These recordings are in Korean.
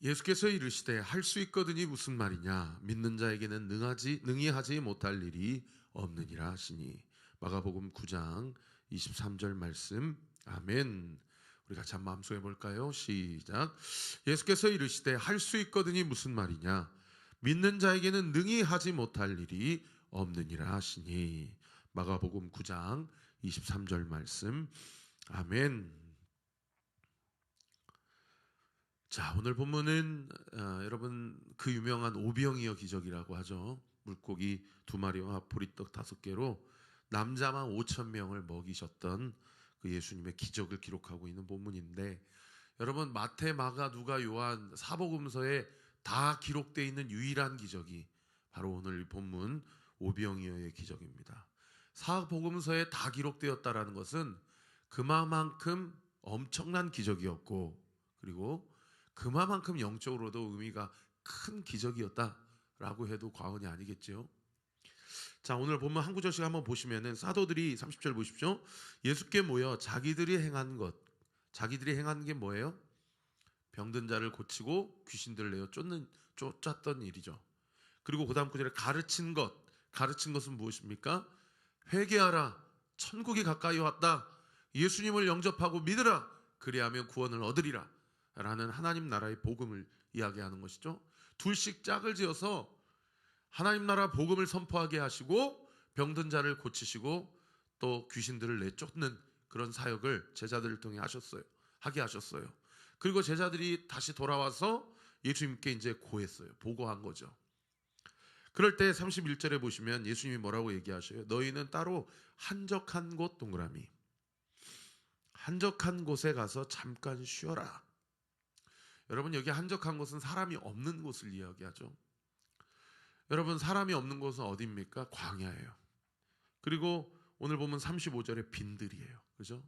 예수께서 이르시되 할 수 있거든이 무슨 말이냐, 믿는 자에게는 능히 하지 못할 일이 없느니라 하시니. 마가복음 9장 23절 말씀. 아멘. 우리 같이 한번 암송해 볼까요? 시작. 예수께서 이르시되 할 수 있거든이 무슨 말이냐, 믿는 자에게는 능히 하지 못할 일이 없느니라 하시니. 마가복음 9장 23절 말씀. 아멘. 자, 오늘 본문은 여러분 그 유명한 오병이어 기적이라고 하죠. 물고기 2마리와 보리떡 5개로 남자만 5,000명을 먹이셨던 그 예수님의 기적을 기록하고 있는 본문인데, 여러분 마태, 마가, 누가, 요한 사복음서에 다 기록되어 있는 유일한 기적이 바로 오늘 이 본문 오병이어의 기적입니다. 사복음서에 다 기록되었다라는 것은 그만큼 엄청난 기적이었고, 그리고 그만큼 영적으로도 의미가 큰 기적이었다라고 해도 과언이 아니겠죠. 자, 오늘 보면 한 구절씩 한번 보시면은, 사도들이 30절 보십시오. 예수께 모여 자기들이 행한 게 뭐예요? 병든 자를 고치고 귀신들을 내어 쫓았던 일이죠. 그리고 그 다음 구절에 가르친 것은 무엇입니까? 회개하라, 천국이 가까이 왔다, 예수님을 영접하고 믿으라, 그리하면 구원을 얻으리라 라는 하나님 나라의 복음을 이야기하는 것이죠. 둘씩 짝을 지어서 하나님 나라 복음을 선포하게 하시고 병든 자를 고치시고 또 귀신들을 내쫓는 그런 사역을 제자들을 통해 하게 하셨어요. 그리고 제자들이 다시 돌아와서 예수님께 이제 고했어요. 보고한 거죠. 그럴 때 31절에 보시면 예수님이 뭐라고 얘기하셔요? 너희는 따로 한적한 곳, 동그라미, 한적한 곳에 가서 잠깐 쉬어라. 여러분, 여기 한적한 곳은 사람이 없는 곳을 이야기하죠. 여러분, 사람이 없는 곳은 어디입니까? 광야예요. 그리고 오늘 보면 35절에 빈들이에요. 그죠?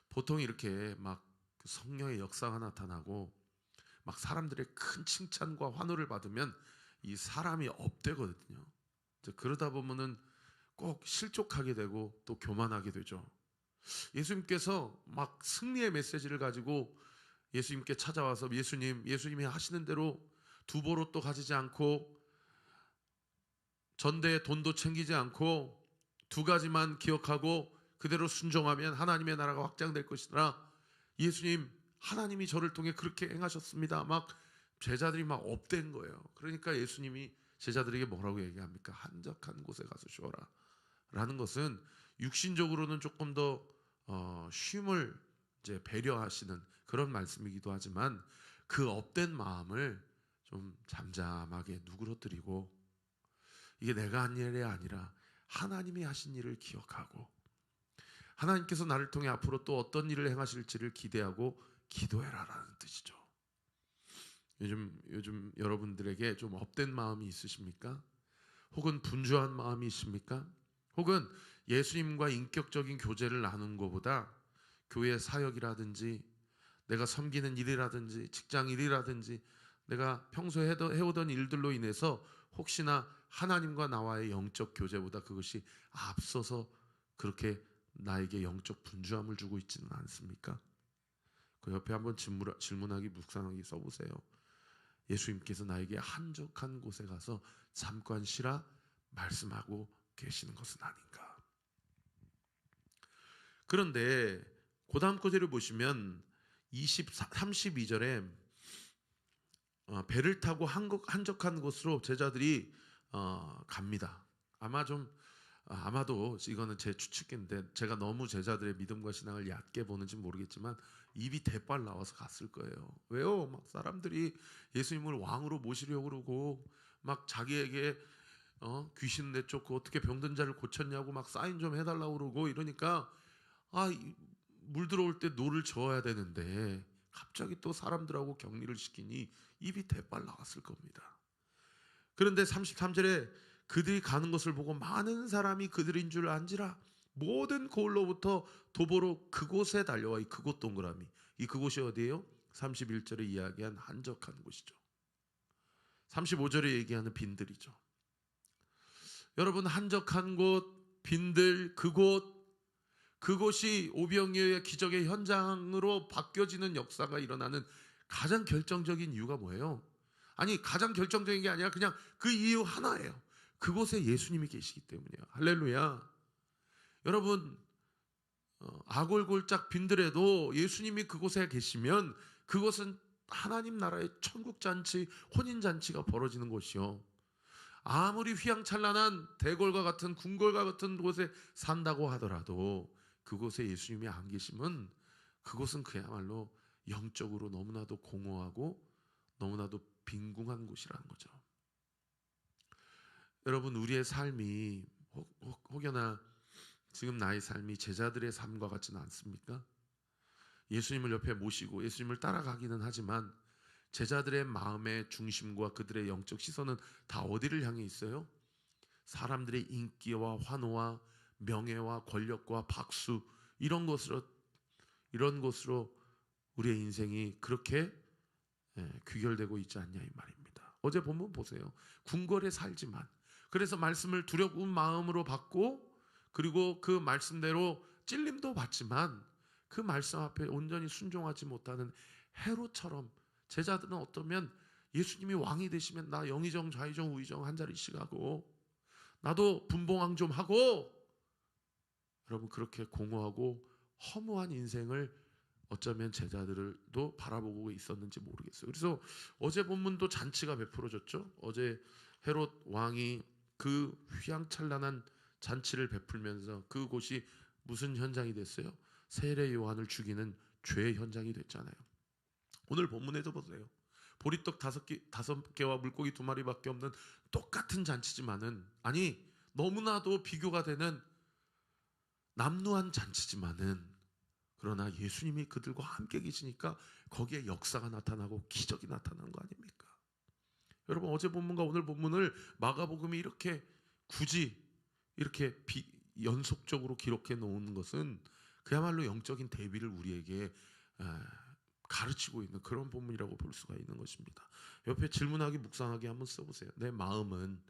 보통 이렇게 막 성령의 역사가 나타나고 막 사람들의 큰 칭찬과 환호를 받으면 이 사람이 업되거든요. 그러다 보면은 꼭 실족하게 되고 또 교만하게 되죠. 예수님께서 막 승리의 메시지를 가지고 예수님께 찾아와서 예수님이 하시는 대로 두보로 또 가지지 않고 전대에 돈도 챙기지 않고 2가지만 기억하고 그대로 순종하면 하나님의 나라가 확장될 것이라, 예수님, 하나님이 저를 통해 그렇게 행하셨습니다. 막 제자들이 막 업된 거예요. 그러니까 예수님이 제자들에게 뭐라고 얘기합니까? 한적한 곳에 가서 쉬어라 라는 것은 육신적으로는 조금 더 쉼을 이제 배려하시는 그런 말씀이기도 하지만, 그 업된 마음을 좀 잠잠하게 누그러뜨리고, 이게 내가 한 일이 아니라 하나님이 하신 일을 기억하고 하나님께서 나를 통해 앞으로 또 어떤 일을 행하실지를 기대하고 기도해라라는 뜻이죠. 요즘 여러분들에게 좀 업된 마음이 있으십니까? 혹은 분주한 마음이 있습니까? 혹은 예수님과 인격적인 교제를 나눈 것보다 교회 사역이라든지 내가 섬기는 일이라든지 직장 일이라든지 내가 평소에 해오던 일들로 인해서 혹시나 하나님과 나와의 영적 교제보다 그것이 앞서서 그렇게 나에게 영적 분주함을 주고 있지는 않습니까? 그 옆에 한번 질문하기, 묵상하기 써보세요. 예수님께서 나에게 한적한 곳에 가서 잠깐 쉬라 말씀하고 계시는 것은 아닌가? 그런데 그 다음 구절을 보시면 32절에 배를 타고 한적한 곳으로 제자들이 갑니다. 아마도 이거는 제 추측인데, 제가 너무 제자들의 믿음과 신앙을 얕게 보는지 모르겠지만 입이 대빨 나와서 갔을 거예요. 왜요? 막 사람들이 예수님을 왕으로 모시려고 그러고 막 자기에게 귀신 내쫓고 어떻게 병든 자를 고쳤냐고 막 사인 좀 해달라고 그러고 이러니까, 물 들어올 때 노를 저어야 되는데 갑자기 또 사람들하고 격리를 시키니 입이 대빨 나왔을 겁니다. 그런데 33절에 그들이 가는 것을 보고 많은 사람이 그들인 줄 안지라 모든 고을로부터 도보로 그곳에 달려와. 이 그곳 동그라미, 이 그곳이 어디예요? 31절에 이야기한 한적한 곳이죠. 35절에 얘기하는 빈들이죠. 여러분, 한적한 곳, 빈들, 그곳이 오병이어의 기적의 현장으로 바뀌어지는 역사가 일어나는 가장 결정적인 이유가 뭐예요? 아니, 가장 결정적인 게 아니라 그냥 그 이유 하나예요. 그곳에 예수님이 계시기 때문이에요. 할렐루야. 여러분, 아골골짝 빈들에도 예수님이 그곳에 계시면 그것은 하나님 나라의 천국잔치, 혼인잔치가 벌어지는 곳이요. 아무리 휘황찬란한 대궐과 같은 궁궐과 같은 곳에 산다고 하더라도 그곳에 예수님이 안 계시면 그곳은 그야말로 영적으로 너무나도 공허하고 너무나도 빈궁한 곳이라는 거죠. 여러분, 우리의 삶이 혹여나 지금 나의 삶이 제자들의 삶과 같지는 않습니까? 예수님을 옆에 모시고 예수님을 따라가기는 하지만 제자들의 마음의 중심과 그들의 영적 시선은 다 어디를 향해 있어요? 사람들의 인기와 환호와 명예와 권력과 박수 이런 것으로 우리의 인생이 그렇게 귀결되고 있지 않냐 이 말입니다. 어제 본문 보세요. 궁궐에 살지만 그래서 말씀을 두려운 마음으로 받고 그리고 그 말씀대로 찔림도 받지만 그 말씀 앞에 온전히 순종하지 못하는 헤롯처럼 제자들은 어떠면 예수님이 왕이 되시면 나 영의정 좌의정 우의정 한 자리씩 하고 나도 분봉왕 좀 하고 여러분 그렇게 공허하고 허무한 인생을 어쩌면 제자들도 바라보고 있었는지 모르겠어요. 그래서 어제 본문도 잔치가 베풀어졌죠. 어제 헤롯 왕이 그 휘황찬란한 잔치를 베풀면서 그곳이 무슨 현장이 됐어요? 세례 요한을 죽이는 죄의 현장이 됐잖아요. 오늘 본문에도 보세요. 보리떡 5개와 물고기 2마리밖에 없는 똑같은 잔치지만은 아니 너무나도 비교가 되는 남루한 잔치지만은 그러나 예수님이 그들과 함께 계시니까 거기에 역사가 나타나고 기적이 나타나는 거 아닙니까? 여러분 어제 본문과 오늘 본문을 마가복음이 이렇게 굳이 이렇게 연속적으로 기록해 놓은 것은 그야말로 영적인 대비를 우리에게 가르치고 있는 그런 본문이라고 볼 수가 있는 것입니다. 옆에 질문하기 묵상하기 한번 써보세요. 내 마음은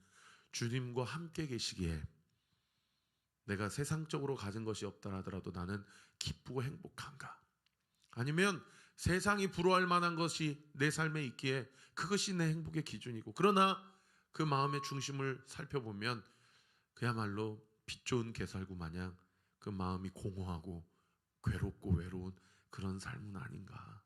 주님과 함께 계시기에 내가 세상적으로 가진 것이 없다 하더라도 나는 기쁘고 행복한가? 아니면 세상이 부러워할 만한 것이 내 삶에 있기에 그것이 내 행복의 기준이고 그러나 그 마음의 중심을 살펴보면 그야말로 빛 좋은 개살구 마냥 그 마음이 공허하고 괴롭고 외로운 그런 삶은 아닌가.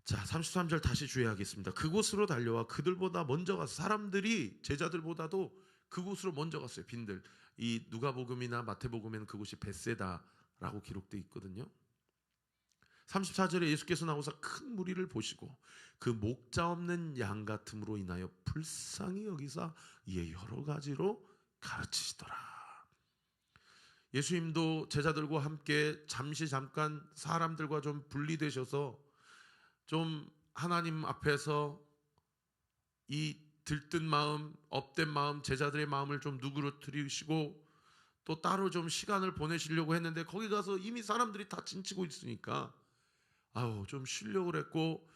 자, 33절 다시 주의하겠습니다. 그곳으로 달려와 그들보다 먼저 가서 사람들이 제자들보다도 그곳으로 먼저 갔어요. 빈들. 이 누가복음이나 마태복음에는 그곳이 벳세다라고 기록되어 있거든요. 34절에 예수께서 나오사 큰 무리를 보시고 그 목자 없는 양 같음으로 인하여 불쌍히 여기사 이에 여러 가지로 가르치시더라. 예수님도 제자들과 함께 잠깐 사람들과 좀 분리되셔서 좀 하나님 앞에서 이 들뜬 마음, 업된 마음, 제자들의 마음을 좀 누그러뜨리시고 또 따로 좀 시간을 보내시려고 했는데 거기 가서 이미 사람들이 다 진치고 있으니까 좀 쉬려고 그랬고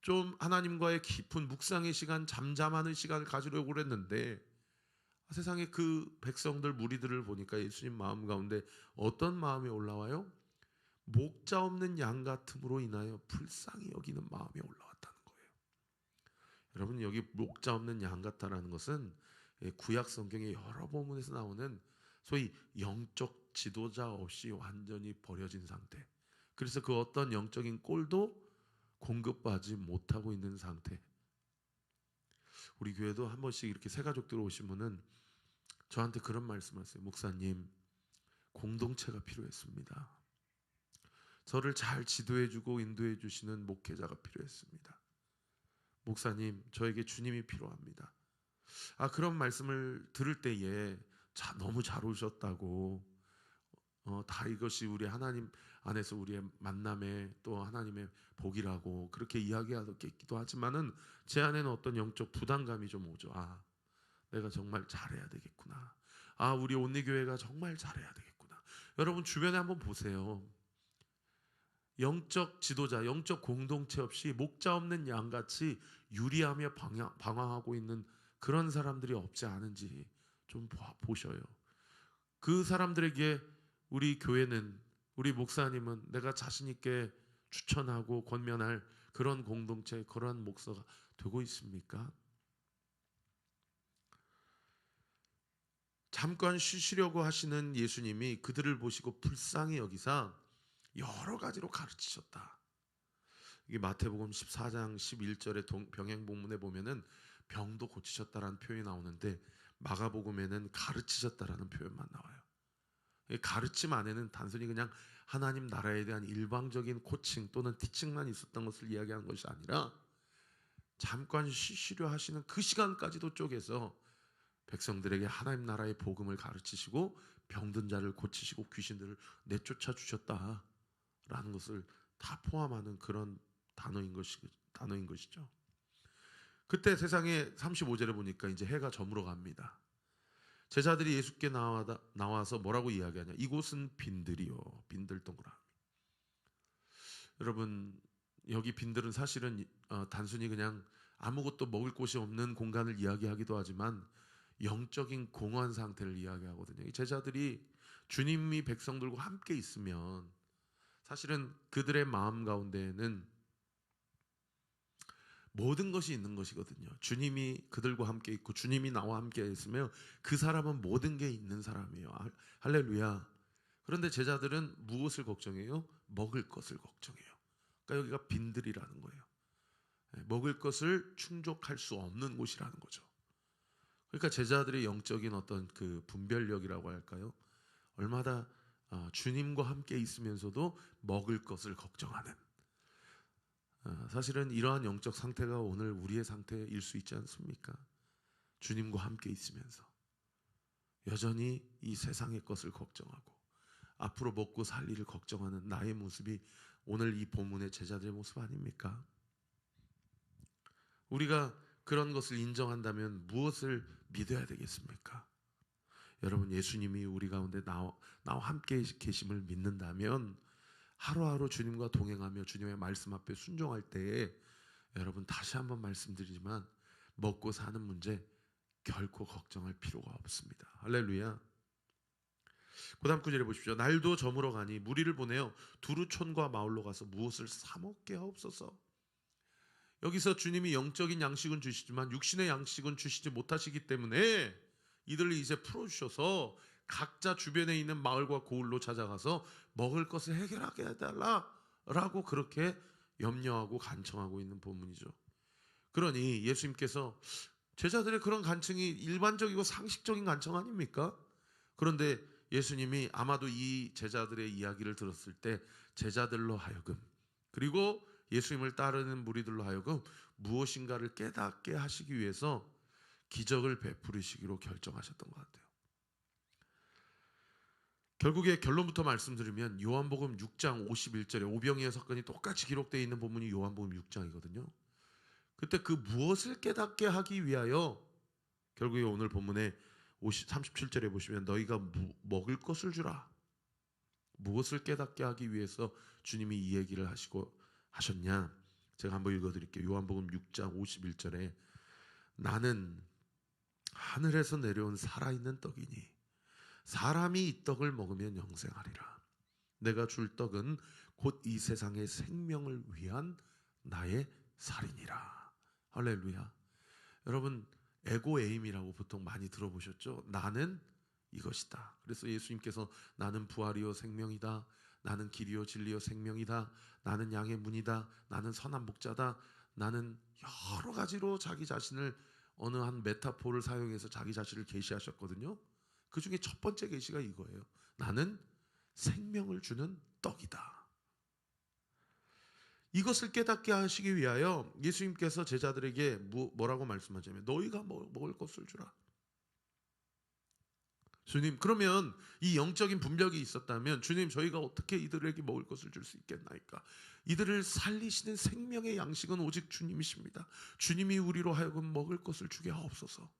좀 하나님과의 깊은 묵상의 시간, 잠잠하는 시간을 가지려고 그랬는데 세상에 그 백성들 무리들을 보니까 예수님 마음 가운데 어떤 마음이 올라와요? 목자 없는 양 같음으로 인하여 불쌍히 여기는 마음이 올라왔다는 거예요. 여러분 여기 목자 없는 양 같다라는 것은 구약 성경의 여러 본문에서 나오는 소위 영적 지도자 없이 완전히 버려진 상태. 그래서 그 어떤 영적인 꼴도 공급받지 못하고 있는 상태. 우리 교회도 한 번씩 이렇게 새 가족들 오시면은 저한테 그런 말씀하세요. 목사님, 공동체가 필요했습니다. 저를 잘 지도해주고 인도해주시는 목회자가 필요했습니다. 목사님, 저에게 주님이 필요합니다. 그런 말씀을 들을 때에 너무 잘 오셨다고 다 이것이 우리 하나님 안에서 우리의 만남의 또 하나님의 복이라고 그렇게 이야기하기도 하지만은 제 안에는 어떤 영적 부담감이 좀 오죠. 내가 정말 잘해야 되겠구나. 우리 온리교회가 정말 잘해야 되겠구나. 여러분 주변에 한번 보세요. 영적 지도자, 영적 공동체 없이 목자 없는 양같이 유리하며 방황하고 있는 그런 사람들이 없지 않은지 좀 보셔요. 그 사람들에게 우리 교회는, 우리 목사님은 내가 자신 있게 추천하고 권면할 그런 공동체, 그러한 목사가 되고 있습니까? 잠깐 쉬시려고 하시는 예수님이 그들을 보시고 불쌍히 여기사 여러 가지로 가르치셨다. 이게 마태복음 14장 11절의 병행본문에 보면은 병도 고치셨다라는 표현이 나오는데 마가복음에는 가르치셨다라는 표현만 나와요. 가르침 안에는 단순히 그냥 하나님 나라에 대한 일방적인 코칭 또는 티칭만 있었던 것을 이야기하는 것이 아니라 잠깐 쉬시려 하시는 그 시간까지도 쪼개서 백성들에게 하나님 나라의 복음을 가르치시고 병든 자를 고치시고 귀신들을 내쫓아 주셨다라는 것을 다 포함하는 그런 단어인 것이죠. 그때 세상에 35절에 보니까 이제 해가 저물어 갑니다. 제자들이 예수께 나와서 뭐라고 이야기하냐? 이곳은 빈들이요, 빈들 동그라미. 여러분, 여기 빈들은 사실은 단순히 그냥 아무것도 먹을 곳이 없는 공간을 이야기하기도 하지만 영적인 공허한 상태를 이야기하거든요. 이 제자들이 주님이 백성들과 함께 있으면 사실은 그들의 마음 가운데에는 모든 것이 있는 것이거든요. 주님이 그들과 함께 있고 주님이 나와 함께 있으면 그 사람은 모든 게 있는 사람이에요. 할렐루야. 그런데 제자들은 무엇을 걱정해요? 먹을 것을 걱정해요. 그러니까 여기가 빈들이라는 거예요. 먹을 것을 충족할 수 없는 곳이라는 거죠. 그러니까 제자들의 영적인 어떤 그 분별력이라고 할까요? 얼마나 주님과 함께 있으면서도 먹을 것을 걱정하는, 사실은 이러한 영적 상태가 오늘 우리의 상태일 수 있지 않습니까? 주님과 함께 있으면서 여전히 이 세상의 것을 걱정하고 앞으로 먹고 살 일을 걱정하는 나의 모습이 오늘 이 본문의 제자들의 모습 아닙니까? 우리가 그런 것을 인정한다면 무엇을 믿어야 되겠습니까? 여러분, 예수님이 우리 가운데 나와 함께 계심을 믿는다면 하루하루 주님과 동행하며 주님의 말씀 앞에 순종할 때에 여러분, 다시 한번 말씀드리지만 먹고 사는 문제 결코 걱정할 필요가 없습니다. 할렐루야. 그 다음 구절에 보십시오. 날도 저물어 가니 무리를 보내어 두루 촌과 마을로 가서 무엇을 사 먹게 하옵소서. 여기서 주님이 영적인 양식은 주시지만 육신의 양식은 주시지 못하시기 때문에 이들을 이제 풀어주셔서 각자 주변에 있는 마을과 고을로 찾아가서 먹을 것을 해결하게 해달라라고 그렇게 염려하고 간청하고 있는 본문이죠. 그러니 예수님께서 제자들의 그런 간청이 일반적이고 상식적인 간청 아닙니까? 그런데 예수님이 아마도 이 제자들의 이야기를 들었을 때 제자들로 하여금, 그리고 예수님을 따르는 무리들로 하여금 무엇인가를 깨닫게 하시기 위해서 기적을 베푸시기로 결정하셨던 것 같아요. 결국에 결론부터 말씀드리면 요한복음 6장 51절에 오병이어 사건이 똑같이 기록되어 있는 본문이 요한복음 6장이거든요. 그때 그 무엇을 깨닫게 하기 위하여 결국에 오늘 본문에 37절에 보시면 너희가 먹을 것을 주라. 무엇을 깨닫게 하기 위해서 주님이 이 얘기를 하셨냐? 제가 한번 읽어드릴게요. 요한복음 6장 51절에 나는 하늘에서 내려온 살아있는 떡이니 사람이 이 떡을 먹으면 영생하리라. 내가 줄 떡은 곧 이 세상의 생명을 위한 나의 살이니라. 할렐루야. 여러분, 에고에임이라고 보통 많이 들어보셨죠? 나는 이것이다. 그래서 예수님께서 나는 부활이요 생명이다, 나는 길이요 진리요 생명이다, 나는 양의 문이다, 나는 선한 목자다, 나는 여러 가지로 자기 자신을 어느 한 메타포를 사용해서 자기 자신을 계시하셨거든요. 그 중에 첫 번째 계시가 이거예요. 나는 생명을 주는 떡이다. 이것을 깨닫게 하시기 위하여 예수님께서 제자들에게 뭐라고 말씀하자면 너희가 먹을 것을 주라. 주님, 그러면 이 영적인 분별이 있었다면 주님, 저희가 어떻게 이들에게 먹을 것을 줄 수 있겠나이까? 이들을 살리시는 생명의 양식은 오직 주님이십니다. 주님이 우리로 하여금 먹을 것을 주게 하옵소서.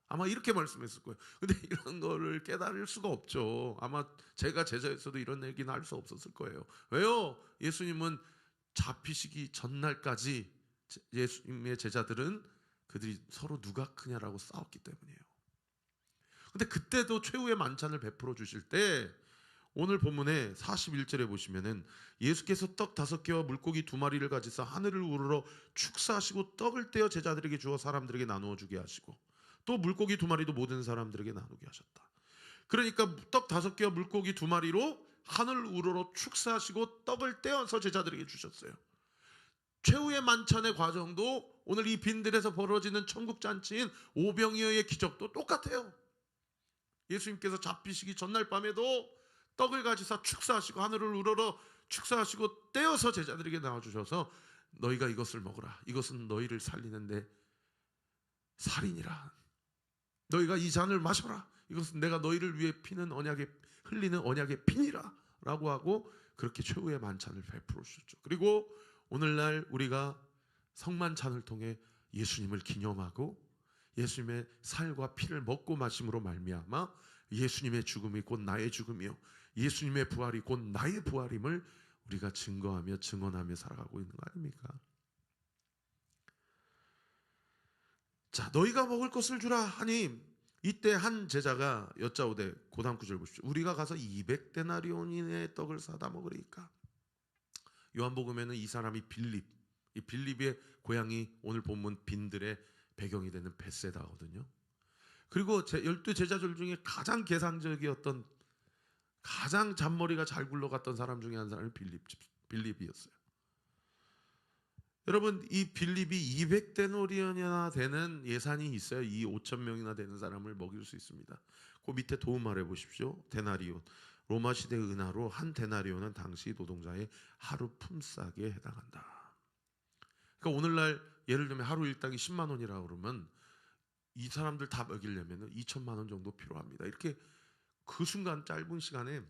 아마 이렇게 말씀했을 거예요. 근데 이런 거를 깨달을 수가 없죠. 아마 제가 제자였어도 이런 얘기는 할 수 없었을 거예요. 왜요? 예수님은 잡히시기 전날까지 예수님의 제자들은 그들이 서로 누가 크냐라고 싸웠기 때문이에요. 근데 그때도 최후의 만찬을 베풀어 주실 때 오늘 본문의 41절에 보시면은 예수께서 떡 5개와 물고기 2마리를 가지사 하늘을 우러러 축사하시고 떡을 떼어 제자들에게 주어 사람들에게 나누어 주게 하시고 또 물고기 2마리도 모든 사람들에게 나누게 하셨다. 그러니까 떡 5개와 물고기 2마리로 하늘 우러러 축사하시고 떡을 떼어서 제자들에게 주셨어요. 최후의 만찬의 과정도 오늘 이 빈들에서 벌어지는 천국잔치인 오병이어의 기적도 똑같아요. 예수님께서 잡히시기 전날 밤에도 떡을 가지사 축사하시고 하늘을 우러러 축사하시고 떼어서 제자들에게 나와주셔서 너희가 이것을 먹으라. 이것은 너희를 살리는데 살이니라. 너희가 이 잔을 마셔라. 이것은 내가 너희를 위해 피는 언약의 흘리는 언약의 피니라 라고 하고 그렇게 최후의 만찬을 베풀어 주셨죠. 그리고 오늘날 우리가 성만찬을 통해 예수님을 기념하고 예수님의 살과 피를 먹고 마심으로 말미암아 예수님의 죽음이 곧 나의 죽음이요 예수님의 부활이 곧 나의 부활임을 우리가 증거하며 증언하며 살아가고 있는 거 아닙니까? 자, 너희가 먹을 것을 주라 하니 이때 한 제자가 여짜오되 그 다음 구절 보십시오. 우리가 가서 200데나리온인의 떡을 사다 먹으리까? 요한복음에는 이 사람이 빌립, 이 빌립의 고향이 오늘 본문 빈들의 배경이 되는 벳세다거든요. 그리고 12제자들 중에 가장 계산적이었던 가장 잔머리가 잘 굴러갔던 사람 중에 한 사람이 빌립이었어요. 여러분 이 빌립이 200데나리온이나 되는 예산이 있어야 이 5,000명이나 되는 사람을 먹일 수 있습니다. 그 밑에 도움 말해 보십시오. 데나리온. 로마 시대 은하로 한 데나리온은 당시 노동자의 하루 품삯에 해당한다. 그러니까 오늘날 예를 들면 하루 일당이 10만 원이라고 그러면 이 사람들 다 먹이려면 2천만 원 정도 필요합니다. 이렇게 그 순간 짧은 시간에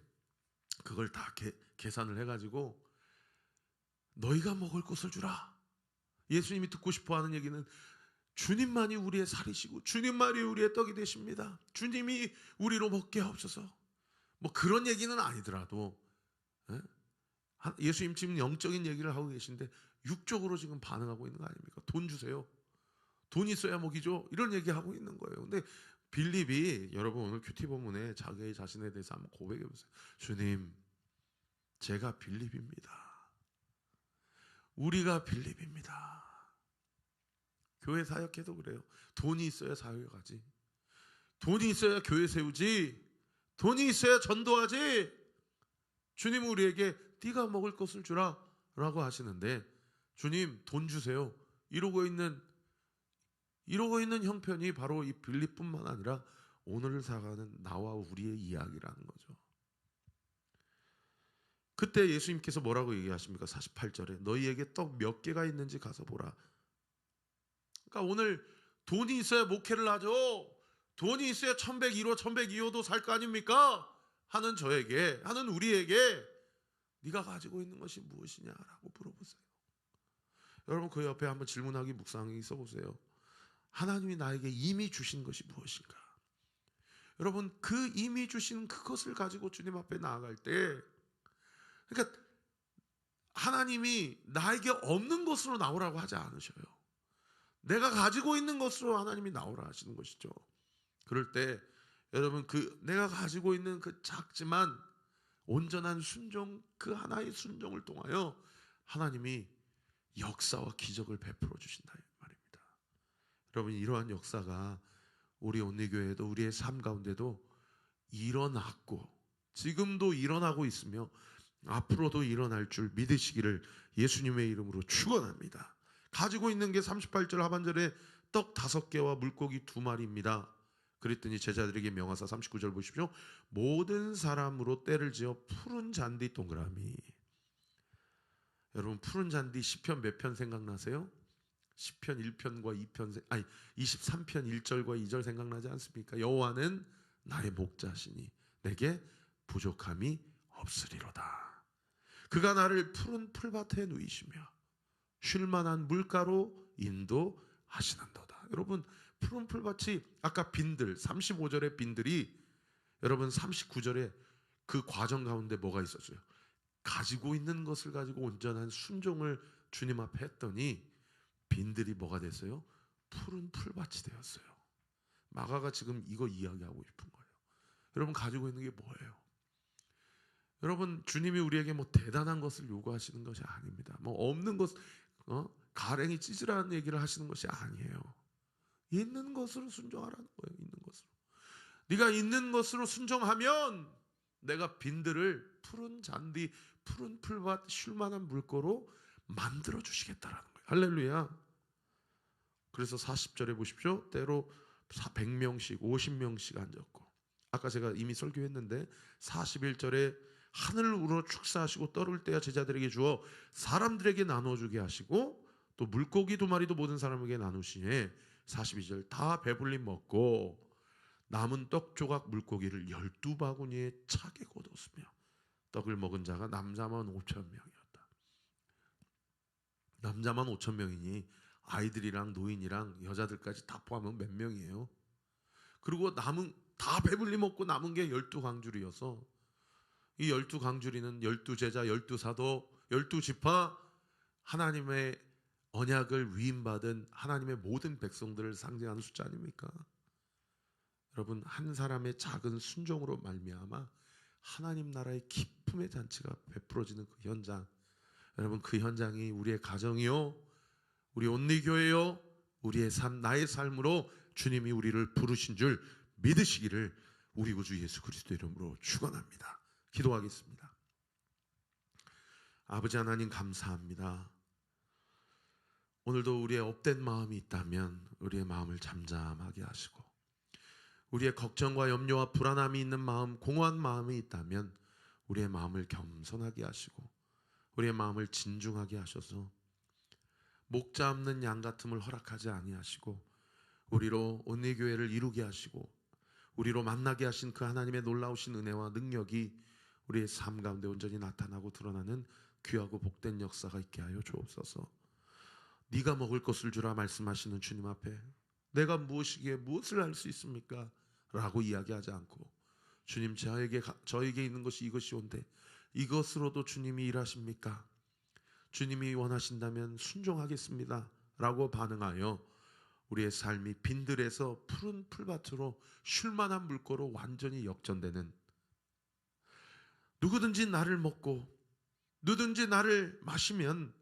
그걸 다 계산을 해가지고 너희가 먹을 것을 주라. 예수님이 듣고 싶어하는 얘기는 주님만이 우리의 살이시고 주님만이 우리의 떡이 되십니다. 주님이 우리로 먹게 하옵소서. 뭐 그런 얘기는 아니더라도 예수님 지금 영적인 얘기를 하고 계신데 육적으로 지금 반응하고 있는 거 아닙니까? 돈 주세요. 돈 있어야 먹이죠. 이런 얘기하고 있는 거예요. 근데 빌립이 여러분 오늘 큐티 본문에 자기 자신에 대해서 한번 고백해 보세요. 주님, 제가 빌립입니다. 우리가 빌립입니다. 교회 사역해도 그래요. 돈이 있어야 사역하지. 돈이 있어야 교회 세우지. 돈이 있어야 전도하지. 주님은 우리에게 네가 먹을 것을 주라 라고 하시는데 주님 돈 주세요. 이러고 있는 형편이 바로 이 빌립뿐만 아니라 오늘을 살아가는 나와 우리의 이야기라는 거죠. 그때 예수님께서 뭐라고 얘기하십니까? 48절에 너희에게 떡 몇 개가 있는지 가서 보라. 그러니까 오늘 돈이 있어야 목회를 하죠. 돈이 있어야 1101호 1102호도 살 거 아닙니까? 하는 저에게 하는 우리에게 네가 가지고 있는 것이 무엇이냐라고 물어보세요. 여러분 그 옆에 한번 질문하기 묵상하기 써보세요. 하나님이 나에게 이미 주신 것이 무엇인가? 여러분 그 이미 주신 그것을 가지고 주님 앞에 나아갈 때 그러니까 하나님이 나에게 없는 것으로 나오라고 하지 않으셔요. 내가 가지고 있는 것으로 하나님이 나오라 하시는 것이죠. 그럴 때 여러분 그 내가 가지고 있는 그 작지만 온전한 순종 그 하나의 순종을 통하여 하나님이 역사와 기적을 베풀어 주신다 이 말입니다. 여러분 이러한 역사가 우리 온리교회도 우리의 삶 가운데도 일어났고 지금도 일어나고 있으며 앞으로도 일어날 줄 믿으시기를 예수님의 이름으로 축원합니다. 가지고 있는 게 38절 하반절에 떡 5개와 물고기 2마리입니다. 그랬더니 제자들에게 명하사 39절 보십시오. 모든 사람으로 때를 지어 푸른 잔디 동그라미. 여러분 푸른 잔디 시편 몇 편 생각나세요? 시편 1편과 2편 아니 23편 1절과 2절 생각나지 않습니까? 여호와는 나의 목자시니 내게 부족함이 없으리로다. 그가 나를 푸른 풀밭에 누이시며 쉴만한 물가로 인도하시는도다. 여러분 푸른 풀밭이 아까 빈들 35절의 빈들이 여러분 39절에 그 과정 가운데 뭐가 있었어요? 가지고 있는 것을 가지고 온전한 순종을 주님 앞에 했더니 빈들이 뭐가 됐어요? 푸른 풀밭이 되었어요. 마가가 지금 이거 이야기하고 싶은 거예요. 여러분 가지고 있는 게 뭐예요? 여러분, 주님이 우리에게 뭐 대단한 것을 요구하시는 것이 아닙니다. 뭐 없는 것, 가랭이 찢으라는 얘기를 하시는 것이 아니에요. 있는 것으로 순종하라는 거예요. 있는 것으로. 네가 있는 것으로 순종하면 내가 빈들을 푸른 잔디, 푸른 풀밭, 쉴만한 물고로 만들어 주시겠다라는 거예요. 할렐루야. 그래서 40절에 보십시오. 때로 100명씩 50명씩 앉았고, 아까 제가 이미 설교했는데 41절에 하늘을 우러 축사하시고 떨을 때야 제자들에게 주어 사람들에게 나눠주게 하시고 또 물고기 2마리도 모든 사람에게 나누시니 42절 다 배불리 먹고 남은 떡 조각 물고기를 12바구니에 차게 거뒀으며 떡을 먹은 자가 남자만 5,000명이었다. 남자만 5,000명이니 아이들이랑 노인이랑 여자들까지 다 포함하면 몇 명이에요? 그리고 남은 다 배불리 먹고 남은 게 12광주리여서 이 12광주리는 12제자, 12사도, 12지파, 하나님의 언약을 위임받은 하나님의 모든 백성들을 상징하는 숫자 아닙니까? 여러분, 한 사람의 작은 순종으로 말미암아 하나님 나라의 기쁨의 잔치가 베풀어지는 그 현장, 여러분, 그 현장이 우리의 가정이요, 우리 온리교회요, 우리의 삶, 나의 삶으로 주님이 우리를 부르신 줄 믿으시기를 우리 구주 예수 그리스도 이름으로 축원합니다. 기도하겠습니다. 아버지 하나님, 감사합니다. 오늘도 우리의 업된 마음이 있다면 우리의 마음을 잠잠하게 하시고, 우리의 걱정과 염려와 불안함이 있는 마음, 공허한 마음이 있다면 우리의 마음을 겸손하게 하시고 우리의 마음을 진중하게 하셔서 목자 없는 양 같음을 허락하지 아니하시고 우리로 온리교회를 이루게 하시고 우리로 만나게 하신 그 하나님의 놀라우신 은혜와 능력이 우리의 삶 가운데 온전히 나타나고 드러나는 귀하고 복된 역사가 있게 하여 주옵소서. 네가 먹을 것을 주라 말씀하시는 주님 앞에 내가 무엇이기에 무엇을 할 수 있습니까? 라고 이야기하지 않고, 주님, 저에게 있는 것이 이것이온데 이것으로도 주님이 일하십니까? 주님이 원하신다면 순종하겠습니다 라고 반응하여 우리의 삶이 빈들에서 푸른 풀밭으로 쉴만한 물고로 완전히 역전되는, 누구든지 나를 먹고 누구든지 나를 마시면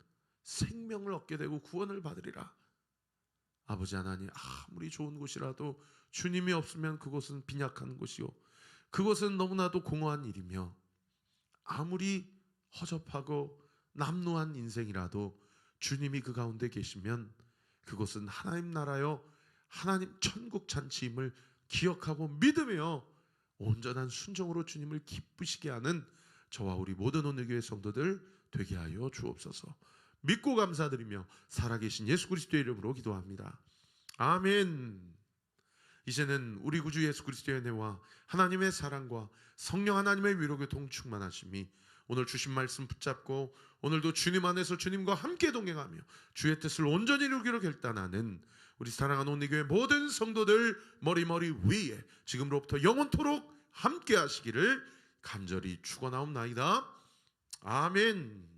생명을 얻게 되고 구원을 받으리라. 아버지 하나님, 아무리 좋은 곳이라도 주님이 없으면 그곳은 빈약한 곳이요, 그것은 너무나도 공허한 일이며, 아무리 허접하고 남루한 인생이라도 주님이 그 가운데 계시면 그것은 하나님 나라요, 하나님 천국 잔치임을 기억하고 믿으며 온전한 순종으로 주님을 기쁘시게 하는 저와 우리 모든 온누교회 성도들 되게 하여 주옵소서. 믿고 감사드리며 살아계신 예수 그리스도의 이름으로 기도합니다. 아멘. 이제는 우리 구주 예수 그리스도의 은혜와 하나님의 사랑과 성령 하나님의 위로교통 충만하심이 오늘 주신 말씀 붙잡고 오늘도 주님 안에서 주님과 함께 동행하며 주의 뜻을 온전히 이루기로 결단하는 우리 사랑하는 온리교회 모든 성도들 머리 위에 지금로부터 영원토록 함께 하시기를 간절히 축원하옵나이다. 아멘.